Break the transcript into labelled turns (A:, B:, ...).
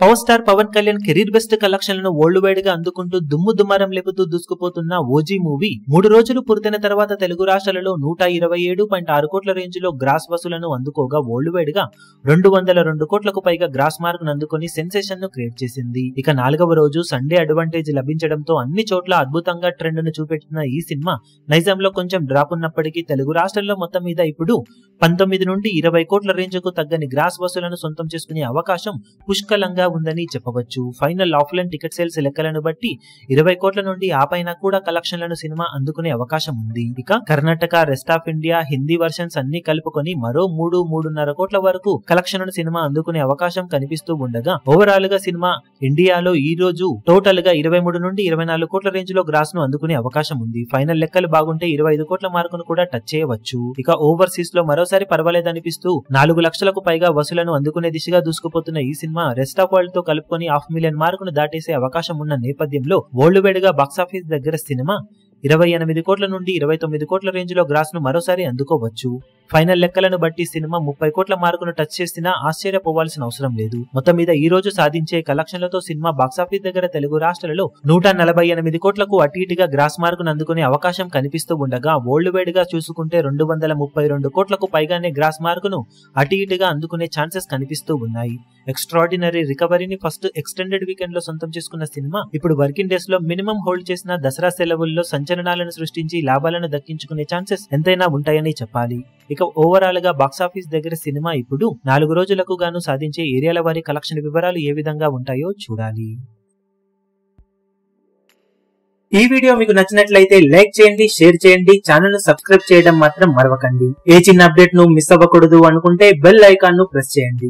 A: Power star Pawan Kalyan career best కలెక్షన్లను worldwide గా అందుకుంటూ దుమ్ము దుమారం లేపుతూ దూసుకుపోతున్న ఓజీ మూవీ 3 రోజులు పూర్తయిన తర్వాత తెలుగు రాష్ట్రాలలో 127.6 కోట్ల రేంజ్ లో గ్రాస్ వసూలను అందుకోగా వరల్డ్ వైడ్ గా 202 కోట్లకు పైగా గ్రాస్ మార్క్ ను అందుకుని సెన్సేషన్ ను క్రియేట్ చేసింది. ఇక 4వ రోజు సండే అడ్వాంటేజ్ లభించడంతో అన్ని చోట్ల అద్భుతంగా ట్రెండ్ ను చూపెట్టిన ఈ సినిమా నైజాంలో కొంచెం డ్రాప్ ఉన్నప్పటికీ తెలుగు రాష్ట్రాల్లో మొత్తం మీద ఇప్పుడు 19 నుండి 20 కోట్ల రేంజ్ కు తగ్గని గ్రాస్ వసూలను సొంతం చేసుకునే అవకాశం పుష్కలంగా ఉందని చెప్పవచ్చు. ఫైనల్ ఆఫ్లైన్ టికెట్ సేల్స్ లెక్కలను బట్టి 20 కోట్ల నుండి ఆ పైన కూడా కలెక్షన్లను సినిమా అందుకునే అవకాశం ఉంది. ఇక Karnataka, rest of India, Hindi versions అన్ని కలుపుకొని మరో 3-3.5 కోట్ల వరకు కలెక్షన్లను సినిమా అందుకునే అవకాశం కనిపిస్తూ ఉండగా ఓవరాల్ గా సినిమా ఇండియాలో ఈ రోజు టోటల్ గా 23 నుండి 24 కోట్ల రేంజ్ లో గ్రాస్ ను అందుకునే అవకాశం ఉంది. ఫైనల్ లెక్కలు బాగుంటే 25 కోట్ల మార్కును కూడా టచ్ చేయవచ్చు. ఇక ఓవర్సీస్ లో మరోసారి పర్వాలేదనిపిస్తూ 4 లక్షలకు పైగా వసూలను అందుకునే దిశగా దూసుకుపోతున్న ఈ సినిమా రెస్ట్ ఆఫ్ వరల్డ్ తో కలుపుకొని 500,000 మార్కును దాటేసే అవకాశం ఉన్న నేపథ్యంలో వరల్డ్ వైడ్ గా బాక్సాఫీస్ దగ్గర సినిమా 28 కోట్ల నుండి 29 కోట్ల రేంజ్ లో గ్రాస్ ను మరోసారి అందుకోవచ్చు. ఫైనల్ లెక్కలను బట్టి సినిమా 30 కోట్ల మార్కును టచ్ చేసినా ఆశ్చర్యపోవాల్సిన అవసరం లేదు. మొత్తం మీద ఈ రోజు సాధించే కలెక్షన్లతో సినిమా బాక్సాఫీస్ దగ్గర తెలుగు రాష్ట్రాలలో 148 కోట్లకు అటు ఇటుగా గ్రాస్ మార్కును అందుకునే అవకాశం కనిపిస్తూ ఉండగా వరల్డ్ వైడ్ గా చూసుకుంటే 232 కోట్లకు పైగానే గ్రాస్ మార్కును అటు ఇటుగా అందుకునే ఛాన్సెస్ కనిపిస్తూ ఉన్నాయి. ఎక్స్ట్రాడినరీ రికవరీని ఫస్ట్ ఎక్స్టెండెడ్ వీకెండ్ లో సొంతం చేసుకున్న సినిమా ఇప్పుడు వర్కింగ్ డేస్ లో మినిమం హోల్డ్ చేసిన దసరా సెలవుల్లో సంచలనాలను సృష్టించి లాభాలను దక్కించుకునే ఛాన్సెస్ ఎంతైనా ఉంటాయని చెప్పాలి. ఇక ఓవరాల్ గా బాక్సాఫీస్ దగ్గర సినిమా ఇప్పుడు 4 రోజులకు గాను సాధించే ఏరియాల వారి కలెక్షన్ వివరాలు ఏ విధంగా ఉంటాయో చూడాలి. ఈ వీడియో మీకు నచ్చినట్లయితే లైక్ చేయండి, షేర్ చేయండి, ఛానల్ ను సబ్స్క్రైబ్ చేయడం మాత్రం మరవకండి. ఏ చిన్న అప్డేట్ ను మిస్ అవ్వకూడదు అనుకుంటే బెల్ ఐకాన్ ను ప్రెస్ చేయండి.